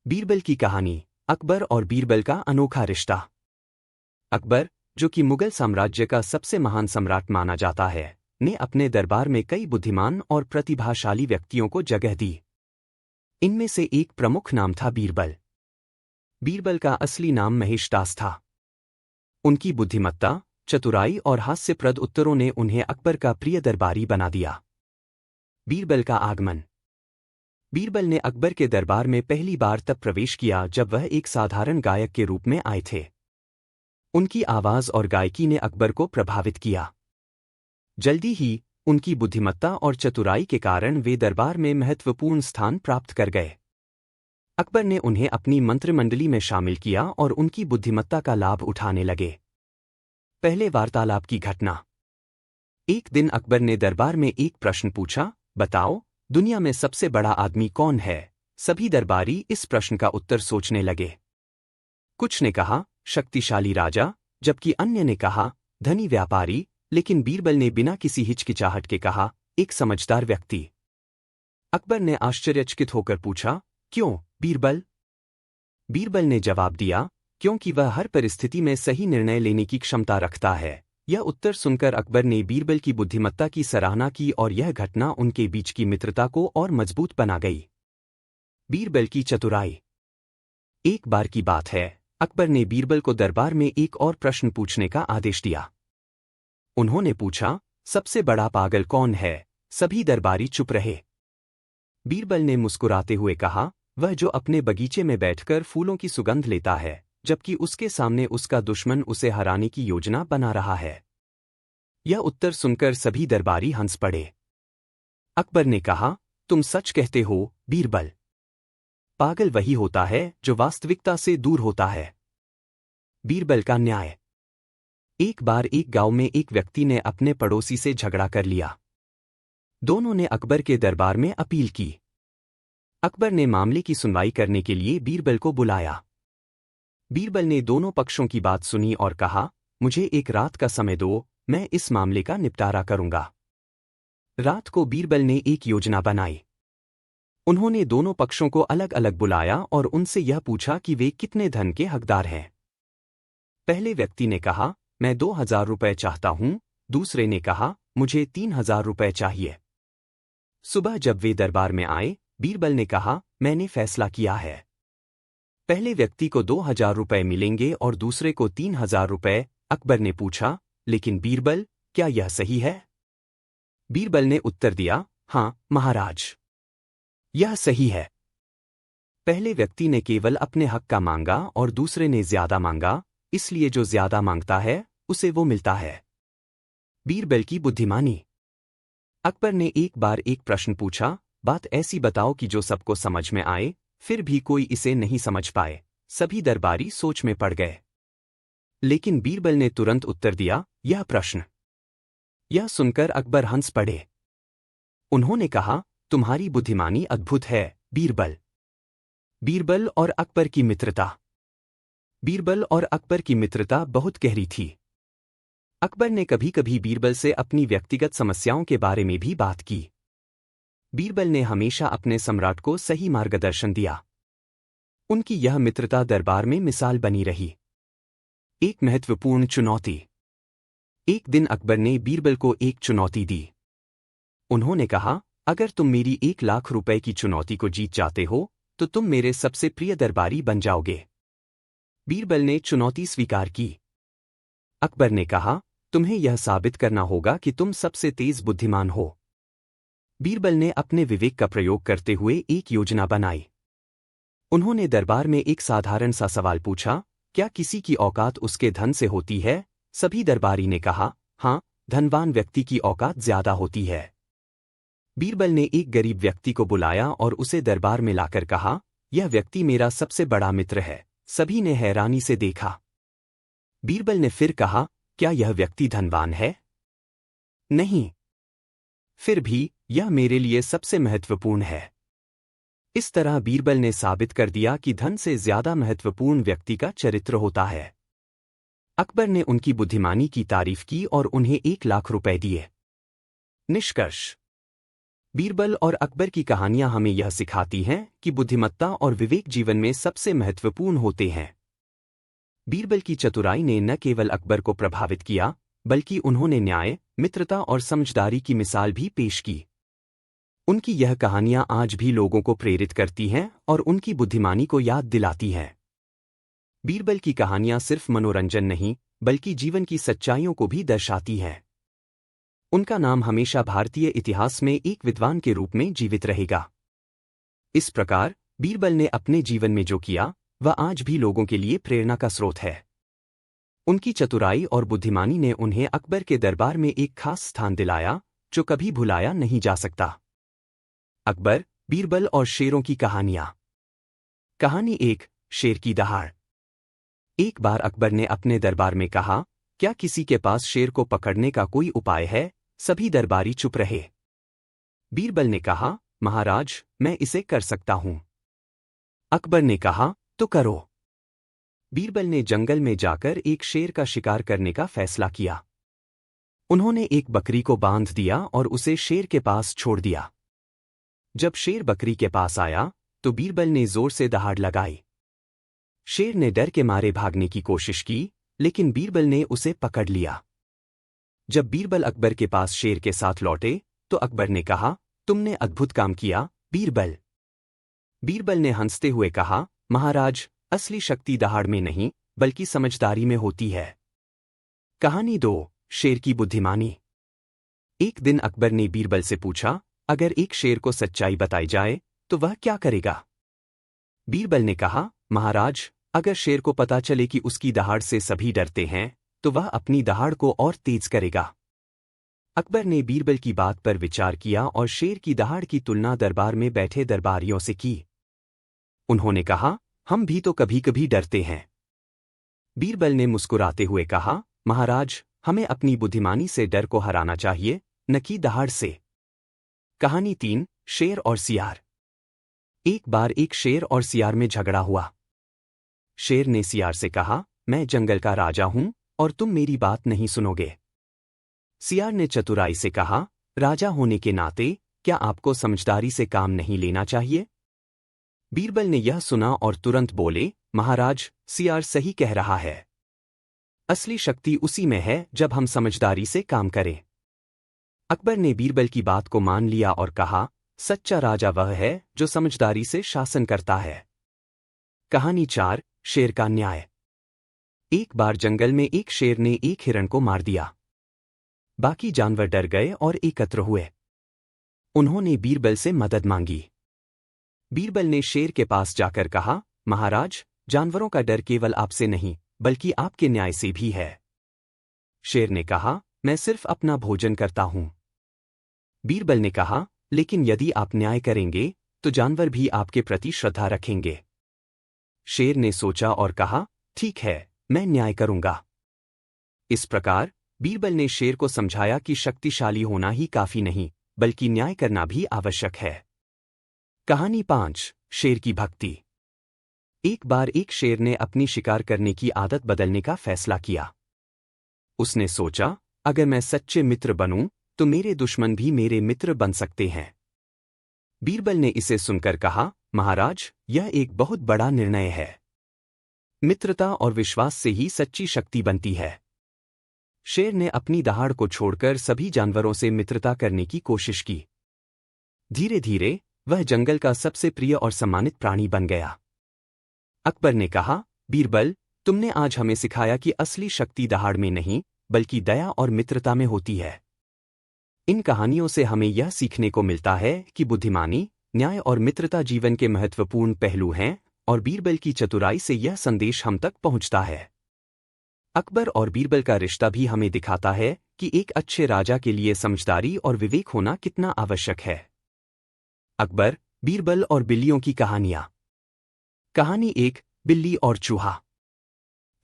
बीरबल की कहानी। अकबर और बीरबल का अनोखा रिश्ता। अकबर, जो कि मुगल साम्राज्य का सबसे महान सम्राट माना जाता है, ने अपने दरबार में कई बुद्धिमान और प्रतिभाशाली व्यक्तियों को जगह दी। इनमें से एक प्रमुख नाम था बीरबल। बीरबल का असली नाम महेशदास था। उनकी बुद्धिमत्ता, चतुराई और हास्यप्रद उत्तरों ने उन्हें अकबर का प्रिय दरबारी बना दिया। बीरबल का आगमन। बीरबल ने अकबर के दरबार में पहली बार तब प्रवेश किया जब वह एक साधारण गायक के रूप में आए थे। उनकी आवाज और गायकी ने अकबर को प्रभावित किया। जल्दी ही उनकी बुद्धिमत्ता और चतुराई के कारण वे दरबार में महत्वपूर्ण स्थान प्राप्त कर गए। अकबर ने उन्हें अपनी मंत्रिमंडली में शामिल किया और उनकी बुद्धिमत्ता का लाभ उठाने लगे। पहले वार्तालाप की घटना। एक दिन अकबर ने दरबार में एक प्रश्न पूछा, बताओ, दुनिया में सबसे बड़ा आदमी कौन है? सभी दरबारी इस प्रश्न का उत्तर सोचने लगे। कुछ ने कहा, शक्तिशाली राजा, जबकि अन्य ने कहा, धनी व्यापारी, लेकिन बीरबल ने बिना किसी हिचकिचाहट के कहा, एक समझदार व्यक्ति। अकबर ने आश्चर्यचकित होकर पूछा, क्यों, बीरबल? बीरबल ने जवाब दिया, क्योंकि वह हर परिस्थिति में सही निर्णय लेने की क्षमता रखता है। यह उत्तर सुनकर अकबर ने बीरबल की बुद्धिमत्ता की सराहना की और यह घटना उनके बीच की मित्रता को और मजबूत बना गई। बीरबल की चतुराई। एक बार की बात है, अकबर ने बीरबल को दरबार में एक और प्रश्न पूछने का आदेश दिया। उन्होंने पूछा, सबसे बड़ा पागल कौन है? सभी दरबारी चुप रहे। बीरबल ने मुस्कुराते हुए कहा, वह जो अपने बगीचे में बैठकर फूलों की सुगंध लेता है, जबकि उसके सामने उसका दुश्मन उसे हराने की योजना बना रहा है। यह उत्तर सुनकर सभी दरबारी हंस पड़े। अकबर ने कहा, तुम सच कहते हो, बीरबल। पागल वही होता है जो वास्तविकता से दूर होता है। बीरबल का न्याय। एक बार एक गांव में एक व्यक्ति ने अपने पड़ोसी से झगड़ा कर लिया। दोनों ने अकबर के दरबार में अपील की। अकबर ने मामले की सुनवाई करने के लिए बीरबल को बुलाया। बीरबल ने दोनों पक्षों की बात सुनी और कहा, मुझे एक रात का समय दो, मैं इस मामले का निपटारा करूंगा। रात को बीरबल ने एक योजना बनाई। उन्होंने दोनों पक्षों को अलग अलग बुलाया और उनसे यह पूछा कि वे कितने धन के हकदार हैं। पहले व्यक्ति ने कहा, मैं 2000 रुपए चाहता हूं। दूसरे ने कहा, मुझे 3000 रुपए चाहिए। सुबह जब वे दरबार में आए, बीरबल ने कहा, मैंने फैसला किया है। पहले व्यक्ति को 2000 रुपए मिलेंगे और दूसरे को 3000 रुपए। अकबर ने पूछा, लेकिन बीरबल, क्या यह सही है? बीरबल ने उत्तर दिया, हाँ, महाराज, यह सही है। पहले व्यक्ति ने केवल अपने हक का मांगा और दूसरे ने ज्यादा मांगा, इसलिए जो ज्यादा मांगता है, उसे वो मिलता है। बीरबल की बुद्धिमानी। अकबर ने एक बार एक प्रश्न पूछा, बात ऐसी बताओ कि जो सबको समझ में आए, फिर भी कोई इसे नहीं समझ पाए। सभी दरबारी सोच में पड़ गए। लेकिन बीरबल ने तुरंत उत्तर दिया, यह प्रश्न। यह सुनकर अकबर हंस पड़े। उन्होंने कहा, तुम्हारी बुद्धिमानी अद्भुत है, बीरबल। बीरबल और अकबर की मित्रता। बीरबल और अकबर की मित्रता बहुत गहरी थी। अकबर ने कभी कभी बीरबल से अपनी व्यक्तिगत समस्याओं के बारे में भी बात की। बीरबल ने हमेशा अपने सम्राट को सही मार्गदर्शन दिया। उनकी यह मित्रता दरबार में मिसाल बनी रही। एक महत्वपूर्ण चुनौती। एक दिन अकबर ने बीरबल को एक चुनौती दी। उन्होंने कहा, अगर तुम मेरी 1,00,000 रुपए की चुनौती को जीत जाते हो, तो तुम मेरे सबसे प्रिय दरबारी बन जाओगे। बीरबल ने चुनौती स्वीकार की। अकबर ने कहा, तुम्हें यह साबित करना होगा कि तुम सबसे तेज बुद्धिमान हो। बीरबल ने अपने विवेक का प्रयोग करते हुए एक योजना बनाई। उन्होंने दरबार में एक साधारण सा सवाल पूछा, क्या किसी की औकात उसके धन से होती है? सभी दरबारी ने कहा, हाँ, धनवान व्यक्ति की औकात ज्यादा होती है। बीरबल ने एक गरीब व्यक्ति को बुलाया और उसे दरबार में लाकर कहा, यह व्यक्ति मेरा सबसे बड़ा मित्र है। सभी ने हैरानी से देखा। बीरबल ने फिर कहा, क्या यह व्यक्ति धनवान है? नहीं। फिर भी यह मेरे लिए सबसे महत्वपूर्ण है। इस तरह बीरबल ने साबित कर दिया कि धन से ज्यादा महत्वपूर्ण व्यक्ति का चरित्र होता है। अकबर ने उनकी बुद्धिमानी की तारीफ की और उन्हें 1,00,000 रुपए दिए। निष्कर्ष। बीरबल और अकबर की कहानियां हमें यह सिखाती हैं कि बुद्धिमत्ता और विवेक जीवन में सबसे महत्वपूर्ण होते हैं। बीरबल की चतुराई ने न केवल अकबर को प्रभावित किया, बल्कि उन्होंने न्याय, मित्रता और समझदारी की मिसाल भी पेश की। उनकी यह कहानियां आज भी लोगों को प्रेरित करती हैं और उनकी बुद्धिमानी को याद दिलाती हैं। बीरबल की कहानियां सिर्फ मनोरंजन नहीं, बल्कि जीवन की सच्चाइयों को भी दर्शाती हैं। उनका नाम हमेशा भारतीय इतिहास में एक विद्वान के रूप में जीवित रहेगा। इस प्रकार बीरबल ने अपने जीवन में जो किया, वह आज भी लोगों के लिए प्रेरणा का स्रोत है। उनकी चतुराई और बुद्धिमानी ने उन्हें अकबर के दरबार में एक खास स्थान दिलाया, जो कभी भुलाया नहीं जा सकता। अकबर, बीरबल और शेरों की कहानियां। कहानी 1, शेर की दहाड़। एक बार अकबर ने अपने दरबार में कहा, क्या किसी के पास शेर को पकड़ने का कोई उपाय है? सभी दरबारी चुप रहे। बीरबल ने कहा, महाराज, मैं इसे कर सकता हूं। अकबर ने कहा, तो करो। बीरबल ने जंगल में जाकर एक शेर का शिकार करने का फैसला किया। उन्होंने एक बकरी को बांध दिया और उसे शेर के पास छोड़ दिया। जब शेर बकरी के पास आया, तो बीरबल ने जोर से दहाड़ लगाई। शेर ने डर के मारे भागने की कोशिश की, लेकिन बीरबल ने उसे पकड़ लिया। जब बीरबल अकबर के पास शेर के साथ लौटे, तो अकबर ने कहा, तुमने अद्भुत काम किया, बीरबल। बीरबल ने हंसते हुए कहा, महाराज, असली शक्ति दहाड़ में नहीं, बल्कि समझदारी में होती है। कहानी 2, शेर की बुद्धिमानी। एक दिन अकबर ने बीरबल से पूछा, अगर एक शेर को सच्चाई बताई जाए, तो वह क्या करेगा? बीरबल ने कहा, महाराज, अगर शेर को पता चले कि उसकी दहाड़ से सभी डरते हैं, तो वह अपनी दहाड़ को और तेज करेगा। अकबर ने बीरबल की बात पर विचार किया और शेर की दहाड़ की तुलना दरबार में बैठे दरबारियों से की। उन्होंने कहा, हम भी तो कभी कभी डरते हैं। बीरबल ने मुस्कुराते हुए कहा, महाराज, हमें अपनी बुद्धिमानी से डर को हराना चाहिए, न कि दहाड़ से। कहानी 3, शेर और सियार। एक बार एक शेर और सियार में झगड़ा हुआ। शेर ने सियार से कहा, मैं जंगल का राजा हूं और तुम मेरी बात नहीं सुनोगे। सियार ने चतुराई से कहा, राजा होने के नाते क्या आपको समझदारी से काम नहीं लेना चाहिए? बीरबल ने यह सुना और तुरंत बोले, महाराज, सियार सही कह रहा है। असली शक्ति उसी में है जब हम समझदारी से काम करें। अकबर ने बीरबल की बात को मान लिया और कहा, सच्चा राजा वह है जो समझदारी से शासन करता है। कहानी 4, शेर का न्याय। एक बार जंगल में एक शेर ने एक हिरण को मार दिया। बाकी जानवर डर गए और एकत्र हुए। उन्होंने बीरबल से मदद मांगी। बीरबल ने शेर के पास जाकर कहा, महाराज, जानवरों का डर केवल आपसे नहीं, बल्कि आपके न्याय से भी है। शेर ने कहा, मैं सिर्फ अपना भोजन करता हूं। बीरबल ने कहा, लेकिन यदि आप न्याय करेंगे, तो जानवर भी आपके प्रति श्रद्धा रखेंगे। शेर ने सोचा और कहा, ठीक है, मैं न्याय करूंगा। इस प्रकार बीरबल ने शेर को समझाया कि शक्तिशाली होना ही काफी नहीं, बल्कि न्याय करना भी आवश्यक है। कहानी 5, शेर की भक्ति। एक बार एक शेर ने अपनी शिकार करने की आदत बदलने का फैसला किया। उसने सोचा, अगर मैं सच्चे मित्र बनूं, तो मेरे दुश्मन भी मेरे मित्र बन सकते हैं। बीरबल ने इसे सुनकर कहा, महाराज, यह एक बहुत बड़ा निर्णय है। मित्रता और विश्वास से ही सच्ची शक्ति बनती है। शेर ने अपनी दहाड़ को छोड़कर सभी जानवरों से मित्रता करने की कोशिश की। धीरे धीरे वह जंगल का सबसे प्रिय और सम्मानित प्राणी बन गया। अकबर ने कहा, बीरबल, तुमने आज हमें सिखाया कि असली शक्ति दहाड़ में नहीं, बल्कि दया और मित्रता में होती है। इन कहानियों से हमें यह सीखने को मिलता है कि बुद्धिमानी, न्याय और मित्रता जीवन के महत्वपूर्ण पहलू हैं, और बीरबल की चतुराई से यह संदेश हम तक पहुंचता है। अकबर और बीरबल का रिश्ता भी हमें दिखाता है कि एक अच्छे राजा के लिए समझदारी और विवेक होना कितना आवश्यक है। अकबर, बीरबल और बिल्लियों की कहानियां। कहानी 1, बिल्ली और चूहा।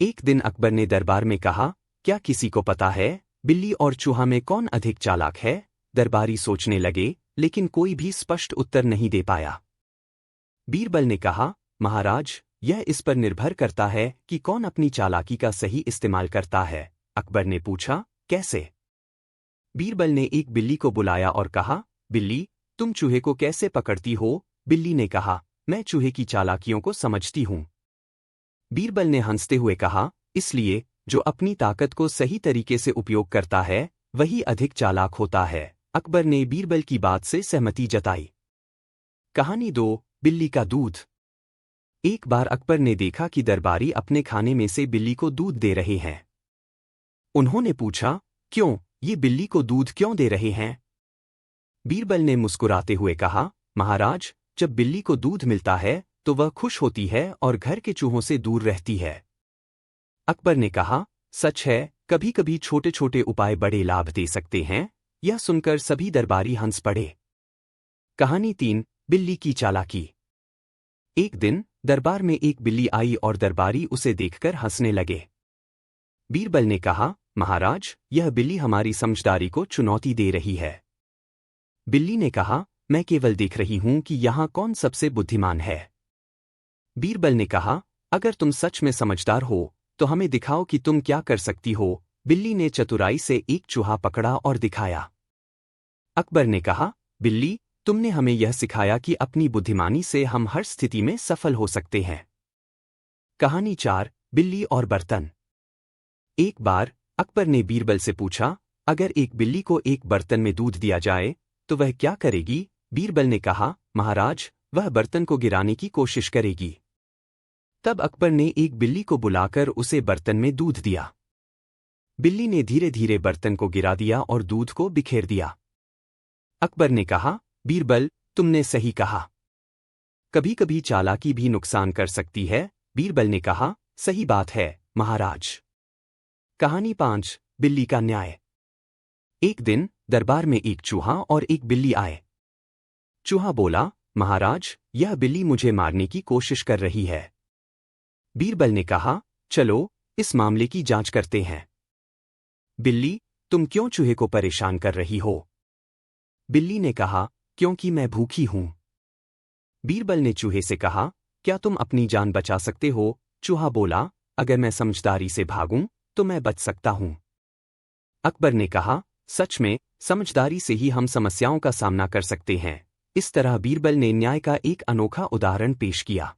एक दिन अकबर ने दरबार में कहा, क्या किसी को पता है, बिल्ली और चूहा में कौन अधिक चालाक है? दरबारी सोचने लगे, लेकिन कोई भी स्पष्ट उत्तर नहीं दे पाया। बीरबल ने कहा, महाराज, यह इस पर निर्भर करता है कि कौन अपनी चालाकी का सही इस्तेमाल करता है। अकबर ने पूछा, कैसे? बीरबल ने एक बिल्ली को बुलाया और कहा, बिल्ली, तुम चूहे को कैसे पकड़ती हो? बिल्ली ने कहा, मैं चूहे की चालाकियों को समझती हूँ। बीरबल ने हंसते हुए कहा, इसलिए जो अपनी ताकत को सही तरीके से उपयोग करता है वही अधिक चालाक होता है। अकबर ने बीरबल की बात से सहमति जताई। कहानी 2, बिल्ली का दूध। एक बार अकबर ने देखा कि दरबारी अपने खाने में से बिल्ली को दूध दे रहे हैं। उन्होंने पूछा, क्यों, ये बिल्ली को दूध क्यों दे रहे हैं? बीरबल ने मुस्कुराते हुए कहा, महाराज, जब बिल्ली को दूध मिलता है तो वह खुश होती है और घर के चूहों से दूर रहती है। अकबर ने कहा, सच है, कभी कभी छोटे छोटे उपाय बड़े लाभ दे सकते हैं। यह सुनकर सभी दरबारी हंस पड़े। कहानी 3, बिल्ली की चालाकी। एक दिन दरबार में एक बिल्ली आई और दरबारी उसे देखकर हंसने लगे। बीरबल ने कहा, महाराज, यह बिल्ली हमारी समझदारी को चुनौती दे रही है। बिल्ली ने कहा, मैं केवल देख रही हूं कि यहां कौन सबसे बुद्धिमान है। बीरबल ने कहा, अगर तुम सच में समझदार हो तो हमें दिखाओ कि तुम क्या कर सकती हो। बिल्ली ने चतुराई से एक चूहा पकड़ा और दिखाया। अकबर ने कहा, बिल्ली, तुमने हमें यह सिखाया कि अपनी बुद्धिमानी से हम हर स्थिति में सफल हो सकते हैं। कहानी 4, बिल्ली और बर्तन। एक बार अकबर ने बीरबल से पूछा, अगर एक बिल्ली को एक बर्तन में दूध दिया जाए तो वह क्या करेगी? बीरबल ने कहा, महाराज, वह बर्तन को गिराने की कोशिश करेगी। तब अकबर ने एक बिल्ली को बुलाकर उसे बर्तन में दूध दिया। बिल्ली ने धीरे धीरे बर्तन को गिरा दिया और दूध को बिखेर दिया। अकबर ने कहा, बीरबल, तुमने सही कहा। कभी कभी चालाकी भी नुकसान कर सकती है। बीरबल ने कहा, सही बात है, महाराज। कहानी 5, बिल्ली का न्याय। एक दिन दरबार में एक चूहा और एक बिल्ली आए। चूहा बोला, महाराज, यह बिल्ली मुझे मारने की कोशिश कर रही है। बीरबल ने कहा, चलो इस मामले की जांच करते हैं। बिल्ली, तुम क्यों चूहे को परेशान कर रही हो? बिल्ली ने कहा, क्योंकि मैं भूखी हूं। बीरबल ने चूहे से कहा, क्या तुम अपनी जान बचा सकते हो? चूहा बोला, अगर मैं समझदारी से भागूं तो मैं बच सकता हूं। अकबर ने कहा, सच में, समझदारी से ही हम समस्याओं का सामना कर सकते हैं। इस तरह बीरबल ने न्याय का एक अनोखा उदाहरण पेश किया।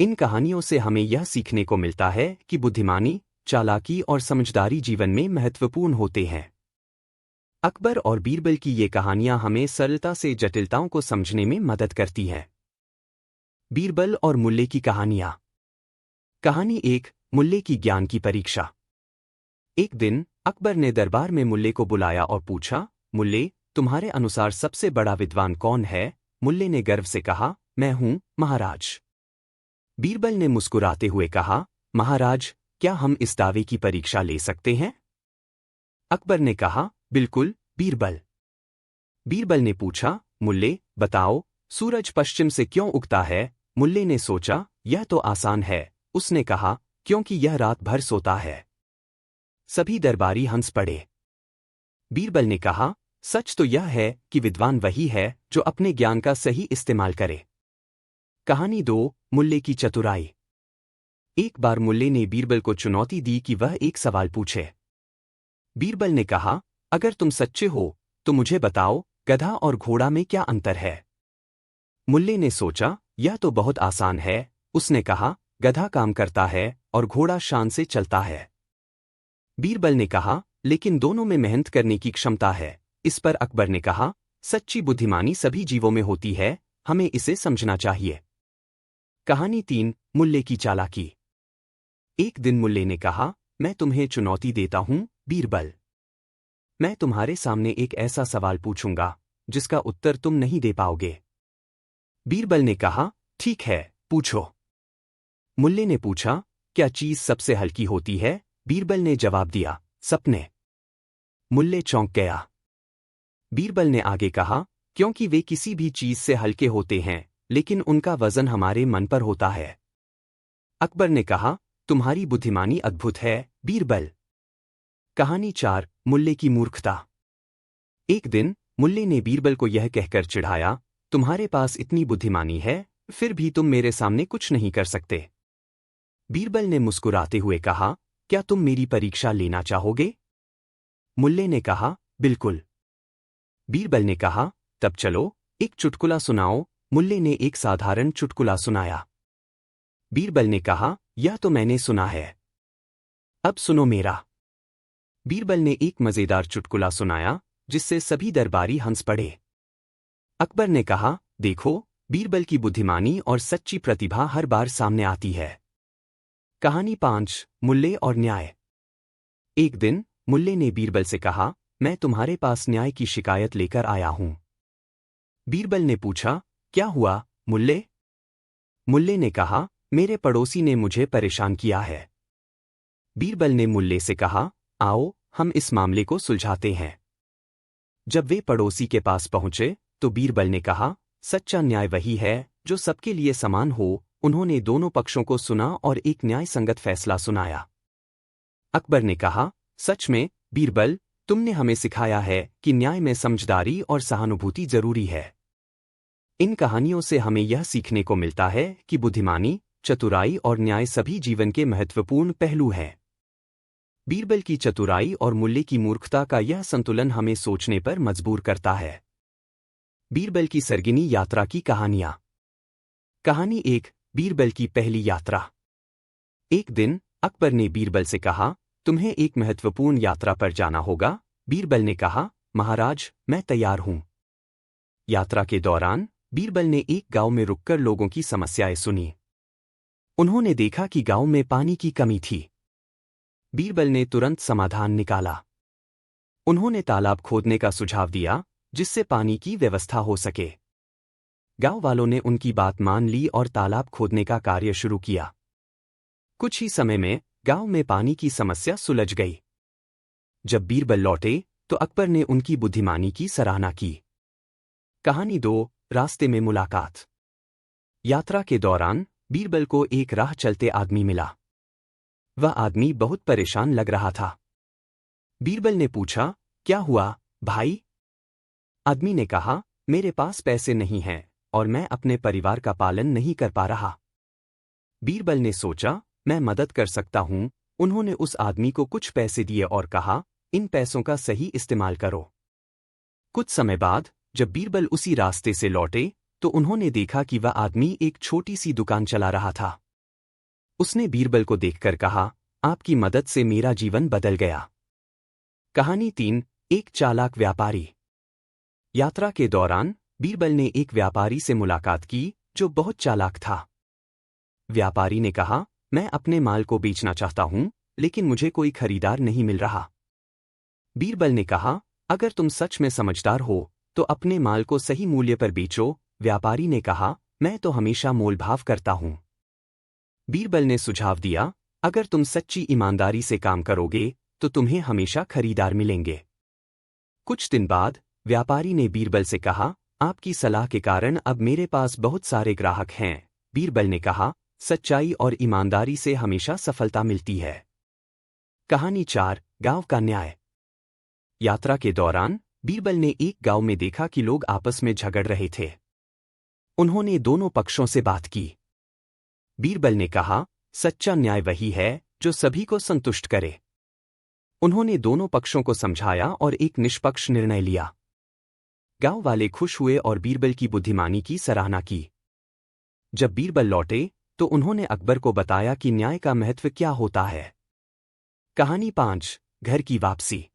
इन कहानियों से हमें यह सीखने को मिलता है कि बुद्धिमानी, चालाकी और समझदारी जीवन में महत्वपूर्ण होते हैं। अकबर और बीरबल की ये कहानियां हमें सरलता से जटिलताओं को समझने में मदद करती हैं। बीरबल और मुल्ले की कहानियां। कहानी 1, मुल्ले की ज्ञान की परीक्षा। एक दिन अकबर ने दरबार में मुल्ले को बुलाया और पूछा, मुल्ले, तुम्हारे अनुसार सबसे बड़ा विद्वान कौन है? मुल्ले ने गर्व से कहा, मैं हूं, महाराज। बीरबल ने मुस्कुराते हुए कहा, महाराज, क्या हम इस दावे की परीक्षा ले सकते हैं? अकबर ने कहा, बिल्कुल, बीरबल। बीरबल ने पूछा, मुल्ले, बताओ, सूरज पश्चिम से क्यों उगता है? मुल्ले ने सोचा, यह तो आसान है। उसने कहा, क्योंकि यह रात भर सोता है। सभी दरबारी हंस पड़े। बीरबल ने कहा, सच तो यह है कि विद्वान वही है जो अपने ज्ञान का सही इस्तेमाल करे। कहानी 2, मुल्ले की चतुराई। एक बार मुल्ले ने बीरबल को चुनौती दी कि वह एक सवाल पूछे। बीरबल ने कहा, अगर तुम सच्चे हो तो मुझे बताओ, गधा और घोड़ा में क्या अंतर है? मुल्ले ने सोचा, यह तो बहुत आसान है। उसने कहा, गधा काम करता है और घोड़ा शान से चलता है। बीरबल ने कहा, लेकिन दोनों में मेहनत करने की क्षमता है। इस पर अकबर ने कहा, सच्ची बुद्धिमानी सभी जीवों में होती है, हमें इसे समझना चाहिए। कहानी 3, मुल्ले की चालाकी। एक दिन मुल्ले ने कहा, मैं तुम्हें चुनौती देता हूं, बीरबल। मैं तुम्हारे सामने एक ऐसा सवाल पूछूंगा जिसका उत्तर तुम नहीं दे पाओगे। बीरबल ने कहा, ठीक है, पूछो। मुल्ले ने पूछा, क्या चीज सबसे हल्की होती है? बीरबल ने जवाब दिया, सपने। मुल्ले चौंक गया। बीरबल ने आगे कहा, क्योंकि वे किसी भी चीज से हल्के होते हैं, लेकिन उनका वजन हमारे मन पर होता है। अकबर ने कहा, तुम्हारी बुद्धिमानी अद्भुत है, बीरबल। कहानी 4, मुल्ले की मूर्खता। एक दिन मुल्ले ने बीरबल को यह कहकर चिढ़ाया, तुम्हारे पास इतनी बुद्धिमानी है, फिर भी तुम मेरे सामने कुछ नहीं कर सकते। बीरबल ने मुस्कुराते हुए कहा, क्या तुम मेरी परीक्षा लेना चाहोगे? मुल्ले ने कहा, बिल्कुल। बीरबल ने कहा, तब चलो एक चुटकुला सुनाओ। मुल्ले ने एक साधारण चुटकुला सुनाया। बीरबल ने कहा, यह तो मैंने सुना है, अब सुनो मेरा। बीरबल ने एक मजेदार चुटकुला सुनाया जिससे सभी दरबारी हंस पड़े। अकबर ने कहा, देखो, बीरबल की बुद्धिमानी और सच्ची प्रतिभा हर बार सामने आती है। कहानी 5, मुल्ले और न्याय। एक दिन मुल्ले ने बीरबल से कहा, मैं तुम्हारे पास न्याय की शिकायत लेकर आया हूं। बीरबल ने पूछा, क्या हुआ मुल्ले? मुल्ले ने कहा, मेरे पड़ोसी ने मुझे परेशान किया है। बीरबल ने मुल्ले से कहा, आओ हम इस मामले को सुलझाते हैं। जब वे पड़ोसी के पास पहुंचे तो बीरबल ने कहा, सच्चा न्याय वही है जो सबके लिए समान हो। उन्होंने दोनों पक्षों को सुना और एक न्याय संगत फैसला सुनाया। अकबर ने कहा, सच में बीरबल, तुमने हमें सिखाया है कि न्याय में समझदारी और सहानुभूति जरूरी है। इन कहानियों से हमें यह सीखने को मिलता है कि बुद्धिमानी, चतुराई और न्याय सभी जीवन के महत्वपूर्ण पहलू हैं। बीरबल की चतुराई और मुल्ले की मूर्खता का यह संतुलन हमें सोचने पर मजबूर करता है। बीरबल की सरगिनी यात्रा की कहानियां। कहानी 1, बीरबल की पहली यात्रा। एक दिन अकबर ने बीरबल से कहा, तुम्हें एक महत्वपूर्ण यात्रा पर जाना होगा। बीरबल ने कहा, महाराज, मैं तैयार हूं। यात्रा के दौरान बीरबल ने एक गांव में रुककर लोगों की समस्याएं सुनी। उन्होंने देखा कि गांव में पानी की कमी थी। बीरबल ने तुरंत समाधान निकाला। उन्होंने तालाब खोदने का सुझाव दिया जिससे पानी की व्यवस्था हो सके। गांव वालों ने उनकी बात मान ली और तालाब खोदने का कार्य शुरू किया। कुछ ही समय में गांव में पानी की समस्या सुलझ गई। जब बीरबल लौटे तो अकबर ने उनकी बुद्धिमानी की सराहना की। कहानी 2, रास्ते में मुलाकात। यात्रा के दौरान बीरबल को एक राह चलते आदमी मिला। वह आदमी बहुत परेशान लग रहा था। बीरबल ने पूछा, क्या हुआ भाई? आदमी ने कहा, मेरे पास पैसे नहीं हैं और मैं अपने परिवार का पालन नहीं कर पा रहा। बीरबल ने सोचा, मैं मदद कर सकता हूं। उन्होंने उस आदमी को कुछ पैसे दिए और कहा, इन पैसों का सही इस्तेमाल करो। कुछ समय बाद जब बीरबल उसी रास्ते से लौटे तो उन्होंने देखा कि वह आदमी एक छोटी सी दुकान चला रहा था। उसने बीरबल को देखकर कहा, आपकी मदद से मेरा जीवन बदल गया। कहानी 3, एक चालाक व्यापारी। यात्रा के दौरान बीरबल ने एक व्यापारी से मुलाकात की जो बहुत चालाक था। व्यापारी ने कहा, मैं अपने माल को बेचना चाहता हूं लेकिन मुझे कोई खरीदार नहीं मिल रहा। बीरबल ने कहा, अगर तुम सच में समझदार हो तो अपने माल को सही मूल्य पर बेचो। व्यापारी ने कहा, मैं तो हमेशा मोलभाव करता हूं। बीरबल ने सुझाव दिया, अगर तुम सच्ची ईमानदारी से काम करोगे तो तुम्हें हमेशा खरीदार मिलेंगे। कुछ दिन बाद व्यापारी ने बीरबल से कहा, आपकी सलाह के कारण अब मेरे पास बहुत सारे ग्राहक हैं। बीरबल ने कहा, सच्चाई और ईमानदारी से हमेशा सफलता मिलती है। कहानी 4, गांव का न्याय। यात्रा के दौरान बीरबल ने एक गांव में देखा कि लोग आपस में झगड़ रहे थे। उन्होंने दोनों पक्षों से बात की। बीरबल ने कहा, सच्चा न्याय वही है जो सभी को संतुष्ट करे। उन्होंने दोनों पक्षों को समझाया और एक निष्पक्ष निर्णय लिया। गांव वाले खुश हुए और बीरबल की बुद्धिमानी की सराहना की। जब बीरबल लौटे तो उन्होंने अकबर को बताया कि न्याय का महत्व क्या होता है। कहानी 5, घर की वापसी।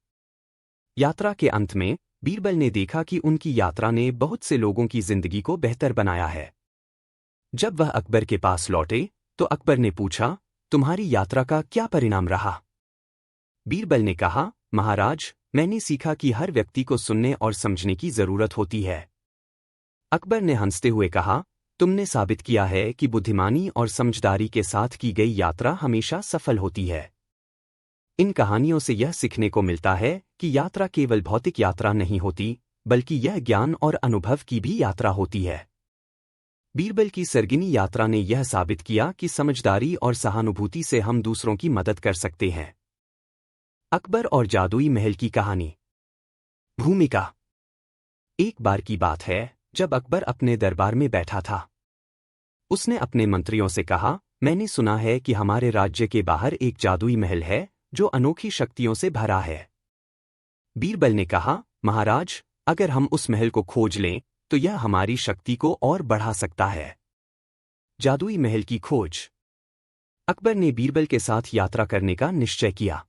यात्रा के अंत में बीरबल ने देखा कि उनकी यात्रा ने बहुत से लोगों की जिंदगी को बेहतर बनाया है। जब वह अकबर के पास लौटे तो अकबर ने पूछा, तुम्हारी यात्रा का क्या परिणाम रहा? बीरबल ने कहा, महाराज, मैंने सीखा कि हर व्यक्ति को सुनने और समझने की जरूरत होती है। अकबर ने हंसते हुए कहा, तुमने साबित किया है कि बुद्धिमानी और समझदारी के साथ की गई यात्रा हमेशा सफल होती है। इन कहानियों से यह सीखने को मिलता है कि यात्रा केवल भौतिक यात्रा नहीं होती, बल्कि यह ज्ञान और अनुभव की भी यात्रा होती है। बीरबल की सरगिनी यात्रा ने यह साबित किया कि समझदारी और सहानुभूति से हम दूसरों की मदद कर सकते हैं। अकबर और जादुई महल की कहानी। भूमिका। एक बार की बात है जब अकबर अपने दरबार में बैठा था। उसने अपने मंत्रियों से कहा, मैंने सुना है कि हमारे राज्य के बाहर एक जादुई महल है जो अनोखी शक्तियों से भरा है। बीरबल ने कहा, महाराज, अगर हम उस महल को खोज लें तो यह हमारी शक्ति को और बढ़ा सकता है। जादुई महल की खोज। अकबर ने बीरबल के साथ यात्रा करने का निश्चय किया।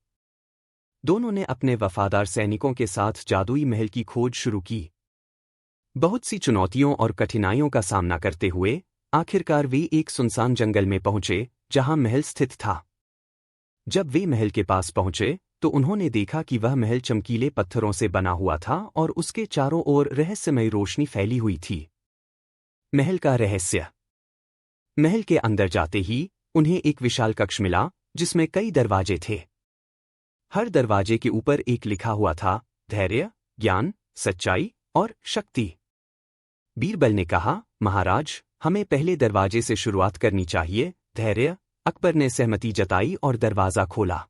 दोनों ने अपने वफादार सैनिकों के साथ जादुई महल की खोज शुरू की। बहुत सी चुनौतियों और कठिनाइयों का सामना करते हुए आखिरकार वे एक सुनसान जंगल में पहुंचे जहां महल स्थित था। जब वे महल के पास पहुंचे तो उन्होंने देखा कि वह महल चमकीले पत्थरों से बना हुआ था और उसके चारों ओर रहस्यमयी रोशनी फैली हुई थी। महल का रहस्य। महल के अंदर जाते ही उन्हें एक विशाल कक्ष मिला जिसमें कई दरवाजे थे। हर दरवाजे के ऊपर एक लिखा हुआ था, धैर्य, ज्ञान, सच्चाई और शक्ति। बीरबल ने कहा, महाराज, हमें पहले दरवाजे से शुरुआत करनी चाहिए, धैर्य। अकबर ने सहमति जताई और दरवाजा खोला।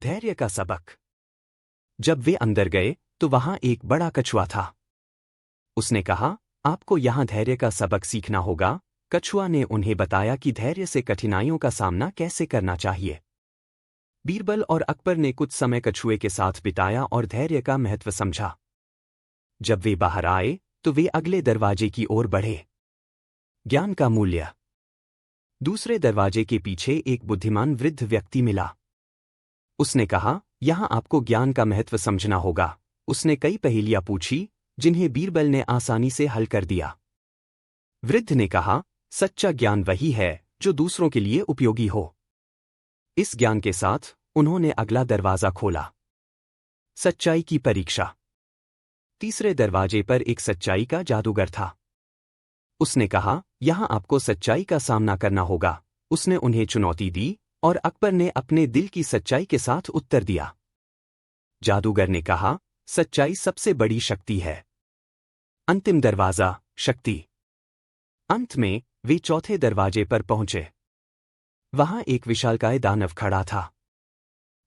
धैर्य का सबक। जब वे अंदर गए तो वहां एक बड़ा कछुआ था। उसने कहा, आपको यहां धैर्य का सबक सीखना होगा। कछुआ ने उन्हें बताया कि धैर्य से कठिनाइयों का सामना कैसे करना चाहिए। बीरबल और अकबर ने कुछ समय कछुए के साथ बिताया और धैर्य का महत्व समझा। जब वे बाहर आए तो वे अगले दरवाजे की ओर बढ़े। ज्ञान का मूल्य। दूसरे दरवाजे के पीछे एक बुद्धिमान वृद्ध व्यक्ति मिला। उसने कहा, यहां आपको ज्ञान का महत्व समझना होगा। उसने कई पहेलियां पूछी जिन्हें बीरबल ने आसानी से हल कर दिया। वृद्ध ने कहा, सच्चा ज्ञान वही है जो दूसरों के लिए उपयोगी हो। इस ज्ञान के साथ उन्होंने अगला दरवाजा खोला। सच्चाई की परीक्षा। तीसरे दरवाजे पर एक सच्चाई का जादूगर था। उसने कहा, यहां आपको सच्चाई का सामना करना होगा। उसने उन्हें चुनौती दी और अकबर ने अपने दिल की सच्चाई के साथ उत्तर दिया। जादूगर ने कहा, सच्चाई सबसे बड़ी शक्ति है। अंतिम दरवाजा, शक्ति। अंत में वे चौथे दरवाजे पर पहुंचे। वहां एक विशालकाय दानव खड़ा था।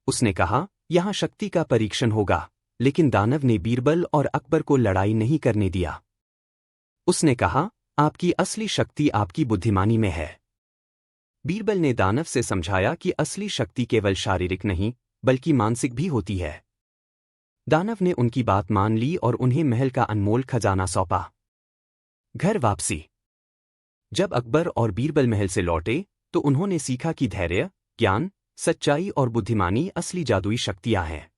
उसने कहा, यहां शक्ति का परीक्षण होगा, लेकिन दानव ने बीरबल और अकबर को लड़ाई नहीं करने दिया। उसने कहा, आपकी असली शक्ति आपकी बुद्धिमानी में है। बीरबल ने दानव से समझाया कि असली शक्ति केवल शारीरिक नहीं बल्कि मानसिक भी होती है। दानव ने उनकी बात मान ली और उन्हें महल का अनमोल खजाना सौंपा। घर वापसी। जब अकबर और बीरबल महल से लौटे तो उन्होंने सीखा कि धैर्य, ज्ञान, सच्चाई और बुद्धिमानी असली जादुई शक्तियां हैं।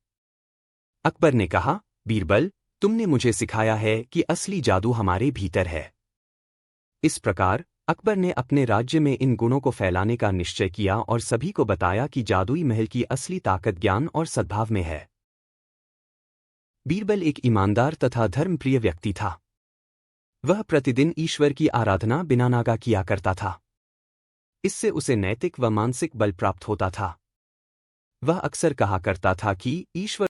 अकबर ने कहा, बीरबल, तुमने मुझे सिखाया है कि असली जादू हमारे भीतर है। इस प्रकार अकबर ने अपने राज्य में इन गुणों को फैलाने का निश्चय किया और सभी को बताया कि जादुई महल की असली ताकत ज्ञान और सद्भाव में है। बीरबल एक ईमानदार तथा धर्मप्रिय व्यक्ति था। वह प्रतिदिन ईश्वर की आराधना बिना नागा किया करता था। इससे उसे नैतिक व मानसिक बल प्राप्त होता था। वह अक्सर कहा करता था कि ईश्वर